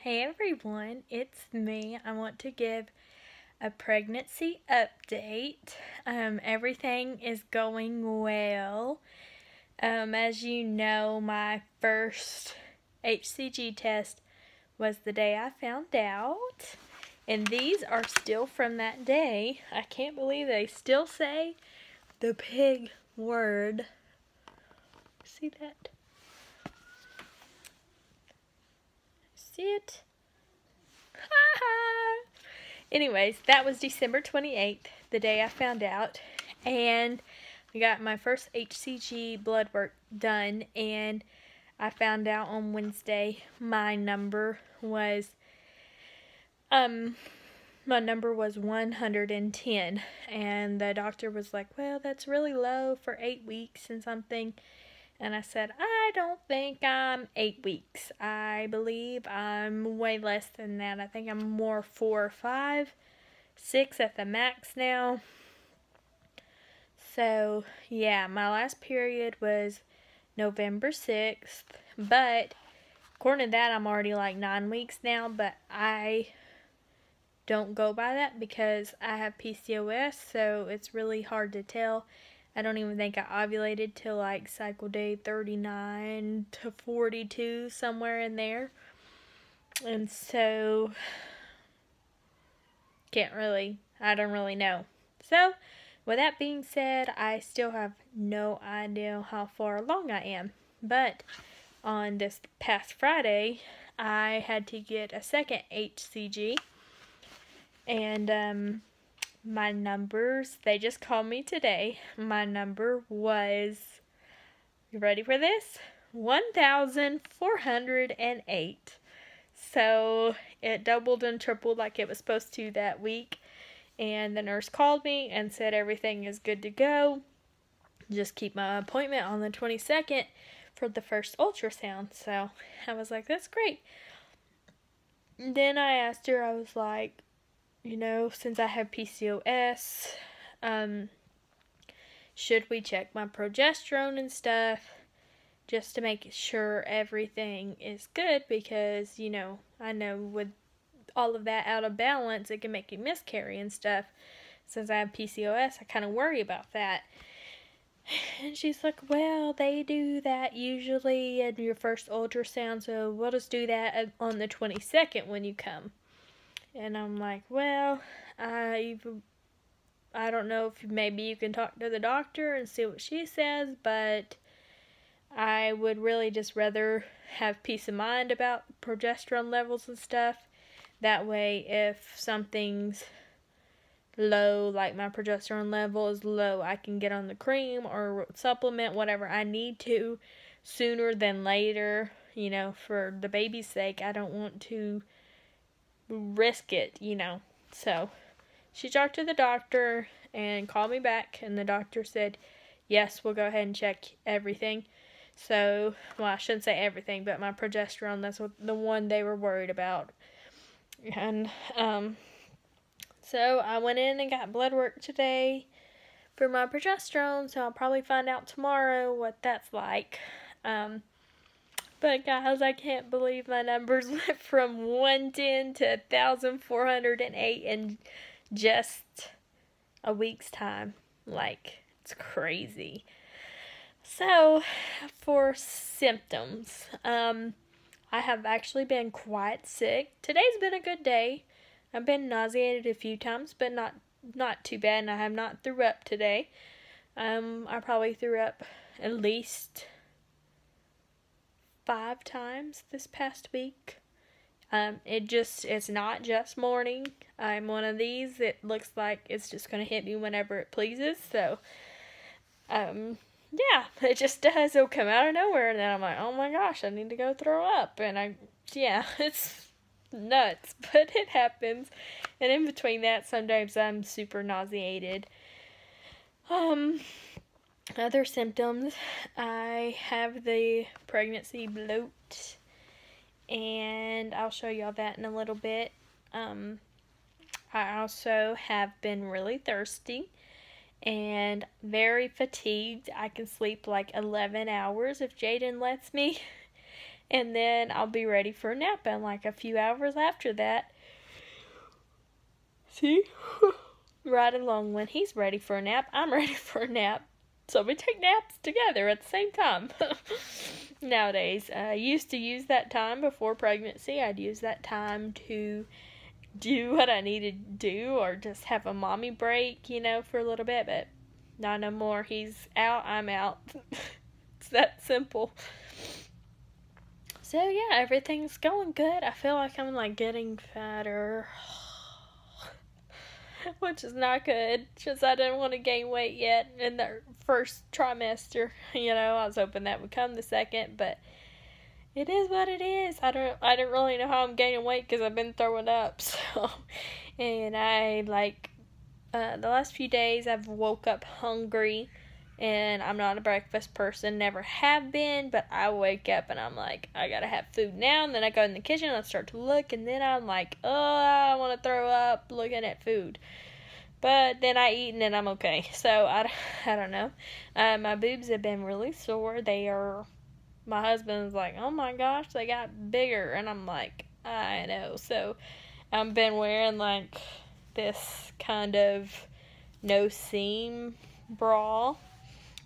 Hey everyone, it's me. I want to give a pregnancy update. Everything is going well. As you know, my first HCG test was the day I found out. And these are still from that day. I can't believe they still say the pig word. See that? See it? Anyways, that was December 28th, the day I found out, and I got my first HCG blood work done, and I found out on Wednesday my number was 110, and the doctor was like, well, that's really low for 8 weeks and something. And I said, I don't think I'm 8 weeks. I believe I'm way less than that. I think I'm more 4 or 5, 6 at the max now. So, yeah, my last period was November 6th. But, according to that, I'm already like 9 weeks now. But I don't go by that because I have PCOS. So, it's really hard to tell. I don't even think I ovulated till like cycle day 39 to 42, somewhere in there. And so, I don't really know. So, with that being said, I still have no idea how far along I am. But, on this past Friday, I had to get a second HCG. And, my numbers, they just called me today. My number was, you ready for this? 1,408. So it doubled and tripled like it was supposed to that week. And the nurse called me and said everything is good to go. Just keep my appointment on the 22nd for the first ultrasound. So I was like, that's great. Then I asked her, I was like, you know, since I have PCOS, should we check my progesterone and stuff just to make sure everything is good? Because, you know, I know with all of that out of balance, it can make you miscarry and stuff. Since I have PCOS, I kind of worry about that. And she's like, well, they do that usually in your first ultrasound, so we'll just do that on the 22nd when you come. And I'm like, well, I don't know if maybe you can talk to the doctor and see what she says, but I would really just rather have peace of mind about progesterone levels and stuff. That way, if something's low, like my progesterone level is low, I can get on the cream or supplement, whatever I need to, sooner than later, you know, for the baby's sake. I don't want to risk it, you know. So she talked to the doctor and called me back, and the doctor said, yes, we'll go ahead and check everything. So, well, I shouldn't say everything, but my progesterone, that's what the one they were worried about. And so I went in and got blood work today for my progesterone, so I'll probably find out tomorrow what that's like. But guys, I can't believe my numbers went from 110 to 1,408 in just a week's time. Like, it's crazy. So, for symptoms, I have actually been quite sick. Today's been a good day. I've been nauseated a few times, but not too bad, and I have not threw up today. I probably threw up at least 5 times this past week. It's not just morning. I'm one of these. It looks like it's just going to hit me whenever it pleases. So, yeah, it just does. It'll come out of nowhere. And then I'm like, oh my gosh, I need to go throw up. And it's nuts, but it happens. And in between that, sometimes I'm super nauseated. Other symptoms, I have the pregnancy bloat, and I'll show y'all that in a little bit. I also have been really thirsty and very fatigued. I can sleep like 11 hours if Jayden lets me, And then I'll be ready for a nap. And like a few hours after that, see? Right along when he's ready for a nap, I'm ready for a nap. So we take naps together at the same time. Nowadays, I used to use that time before pregnancy. I'd use that time to do what I needed to do or just have a mommy break, for a little bit. But not no more. He's out, I'm out. It's that simple. So yeah, everything's going good. I feel like I'm like getting fatter. Which is not good, just I didn't want to gain weight yet in the first trimester. I was hoping that would come the second, but it is what it is. I don't really know how I'm gaining weight because I've been throwing up. So, and I the last few days I've woke up hungry, and I'm not a breakfast person, never have been, but I wake up and I'm like, I gotta have food now, and then I go in the kitchen and I start to look, and then I'm like, oh, I want to throw up looking at food. But then I eat and then I'm okay. So I don't know. My boobs have been really sore. My husband's like, oh my gosh, they got bigger. And I'm like, I know. So I've been wearing like this kind of no seam bra.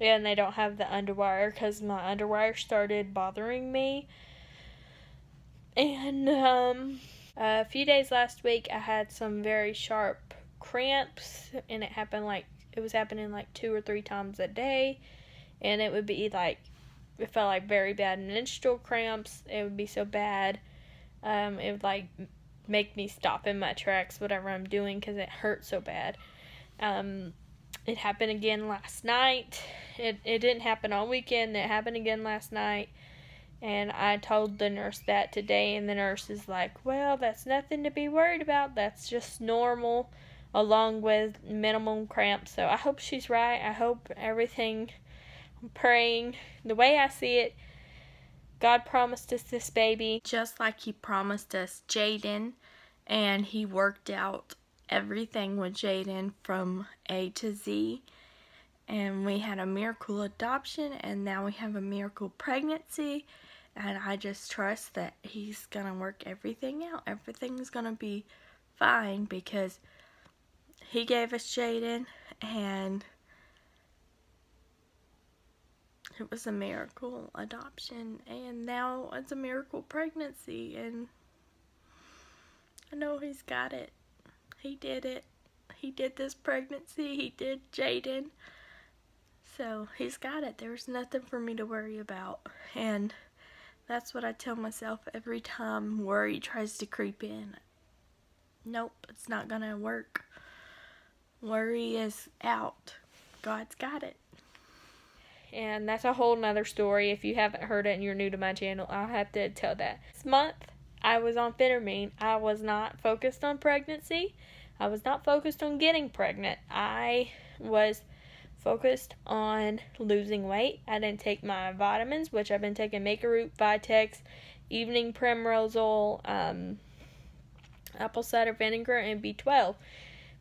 And they don't have the underwire because my underwire started bothering me. And a few days last week, I had some very sharp cramps, and it was happening like 2 or 3 times a day, and it would be like, it felt like very bad menstrual cramps. It would be so bad, it would like make me stop in my tracks, whatever I'm doing, because it hurt so bad. It happened again last night. It didn't happen all weekend. It happened again last night. And I told the nurse that today. And the nurse is like, well, that's nothing to be worried about. That's just normal, along with minimum cramps. So I hope she's right. I hope everything, I'm praying. The way I see it, God promised us this baby, just like He promised us Jayden. And He worked out everything with Jayden from A to Z, and we had a miracle adoption, and now we have a miracle pregnancy, and I just trust that He's gonna work everything out. Everything's gonna be fine because He gave us Jayden, and it was a miracle adoption, and now it's a miracle pregnancy, and I know He's got it. He did it. He did this pregnancy. He did Jayden. So He's got it. There's nothing for me to worry about. And that's what I tell myself every time worry tries to creep in. Nope, it's not gonna work. Worry is out. God's got it. And that's a whole nother story. If you haven't heard it and you're new to my channel, I'll have to tell that. This month, I was on phentermine. I was not focused on pregnancy. I was not focused on getting pregnant. I was focused on losing weight. I didn't take my vitamins, which I've been taking Maker Root, Vitex, Evening Primrose Oil, apple cider vinegar, and B12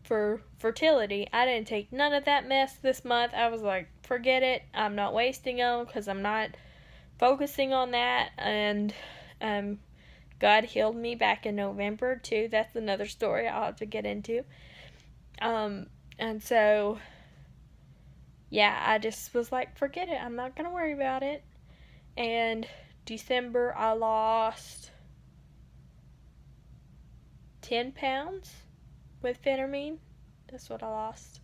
for fertility. I didn't take none of that mess this month. I was like, forget it. I'm not wasting them because I'm not focusing on that. And God healed me back in November, too. That's another story I'll have to get into. And so, yeah, I just was like, forget it. I'm not going to worry about it. And December, I lost 10 pounds with phentermine. That's what I lost.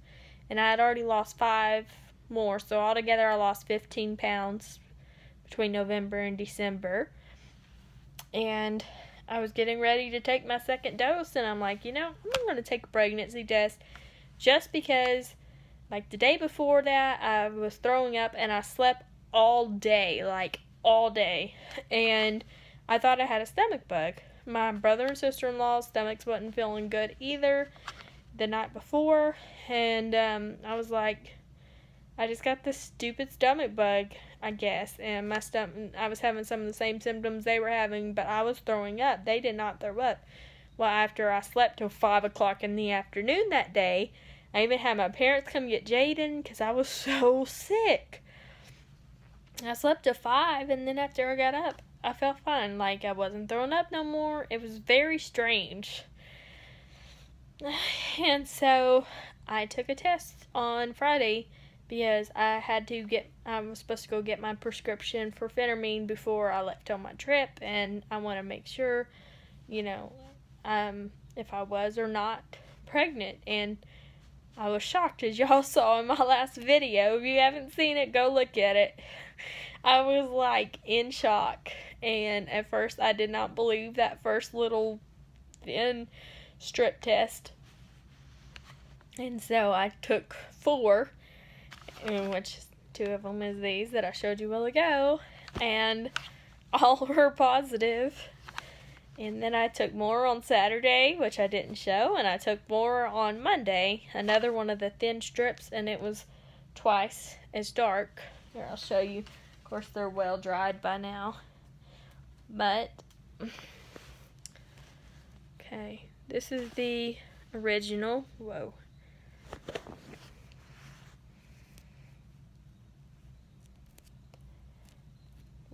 And I had already lost 5 more. So altogether, I lost 15 pounds between November and December. And I was getting ready to take my second dose, and I'm like, I'm going to take a pregnancy test just because, like, the day before that, I was throwing up, and I slept all day, and I thought I had a stomach bug. My brother and sister-in-law's stomachs wasn't feeling good either the night before, and I was like, I just got this stupid stomach bug, I guess, and my stomach, I was having some of the same symptoms they were having, but I was throwing up. They did not throw up. Well, after I slept till 5 o'clock in the afternoon that day, I even had my parents come get Jayden because I was so sick. I slept till 5, and then after I got up, I felt fine. Like, I wasn't throwing up no more. It was very strange. And so I took a test on Friday because I was supposed to go get my prescription for phentermine before I left on my trip, and I want to make sure, if I was or not pregnant. And I was shocked, as y'all saw in my last video. If you haven't seen it, go look at it. I was like in shock, and at first I did not believe that first little thin strip test. And so I took 4, which 2 of them is these that I showed you a while ago, and all were positive. And then I took more on Saturday, which I didn't show, and I took more on Monday, another one of the thin strips, and it was twice as dark. Here, I'll show you. Of course, they're well dried by now. But, okay, this is the original. Whoa.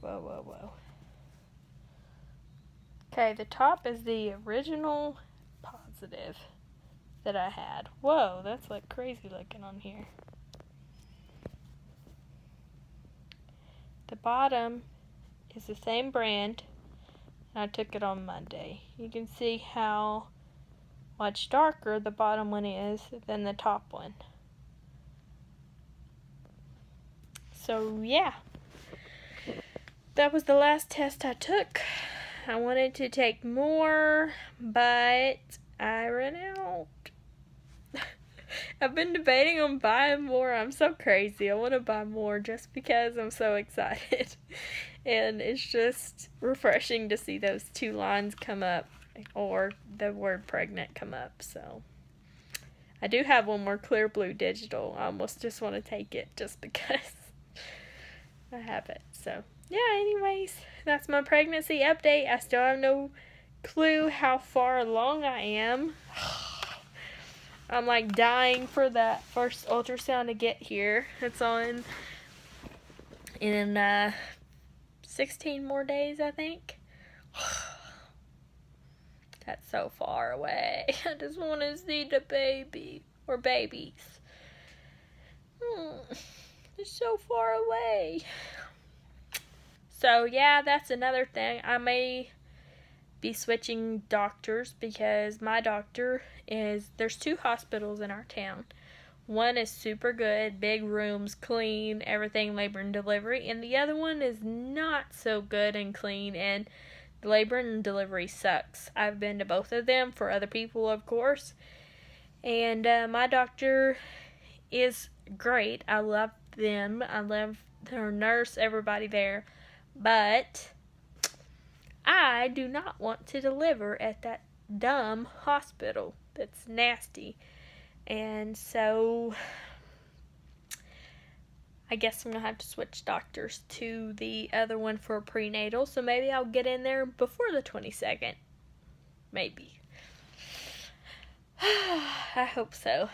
Whoa. Okay, the top is the original positive that I had. Whoa, that's like crazy looking on here. The bottom is the same brand, and I took it on Monday. You can see how much darker the bottom one is than the top one. So, yeah. That was the last test I took. I wanted to take more, but I ran out. I've been debating on buying more. I'm so crazy. I want to buy more just because I'm so excited. And it's just refreshing to see those 2 lines come up, or the word pregnant come up. So I do have one more clear blue digital. I almost just want to take it just because I have it. So yeah, anyways, that's my pregnancy update. I still have no clue how far along I am. I'm like dying for that first ultrasound to get here. It's on in 16 more days, I think. That's so far away. I just want to see the baby or babies. It's so far away. So yeah, that's another thing. I may be switching doctors because my doctor there's 2 hospitals in our town. One is super good, big rooms, clean, everything labor and delivery, and the other one is not so good and clean, and the labor and delivery sucks. I've been to both of them for other people, of course, and my doctor is great. I love them. I love their nurse, everybody there. But I do not want to deliver at that dumb hospital that's nasty. And so I guess I'm going to have to switch doctors to the other one for prenatal. So maybe I'll get in there before the 22nd. Maybe. I hope so.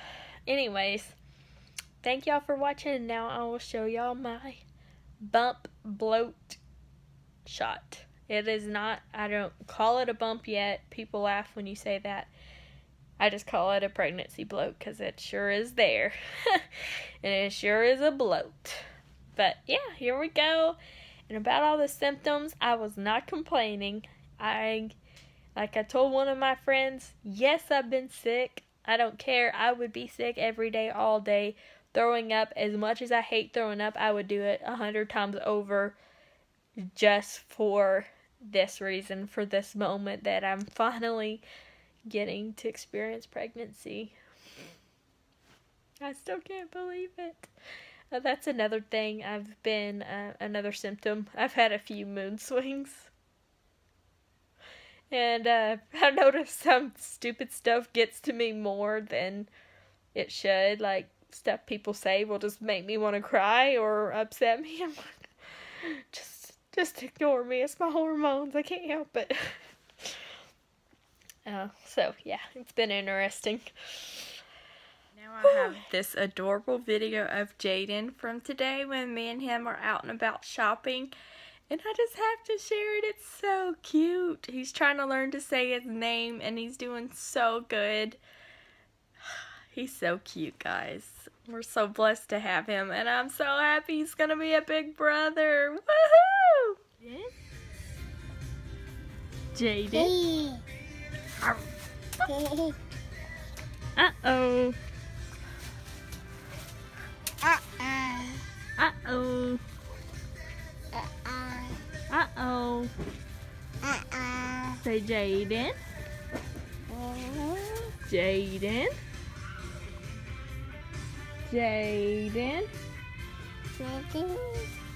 Anyways, thank y'all for watching. Now I will show y'all my bump bloat shot. It is not, I don't call it a bump yet. People laugh when you say that. I just call it a pregnancy bloat because it sure is there. And it sure is a bloat. But yeah, here we go. And about all the symptoms, I was not complaining. Like I told one of my friends, yes, I've been sick. I don't care. I would be sick every day, all day. Throwing up, as much as I hate throwing up, I would do it 100 times over just for this reason, for this moment that I'm finally getting to experience pregnancy. I still can't believe it. That's another thing. Another symptom. I've had a few mood swings. And I noticed some stupid stuff gets to me more than it should. Like, stuff people say will just make me want to cry or upset me. I'm like, just ignore me. It's my hormones. I can't help it. So, yeah, it's been interesting. Now I have this adorable video of Jayden from today when me and him are out and about shopping. And I just have to share it. It's so cute. He's trying to learn to say his name, and he's doing so good. He's so cute, guys. We're so blessed to have him, and I'm so happy he's gonna be a big brother. Woohoo! Jayden. Uh-oh. Uh-oh. Uh-oh. Say Jayden. Jayden. Jayden.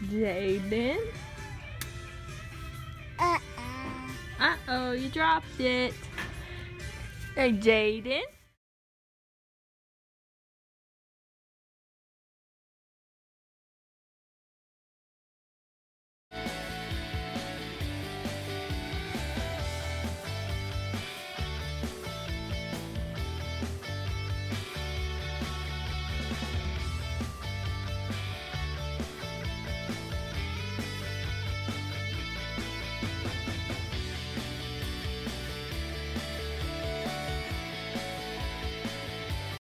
Jayden. Uh-oh, you dropped it. Hey, Jayden.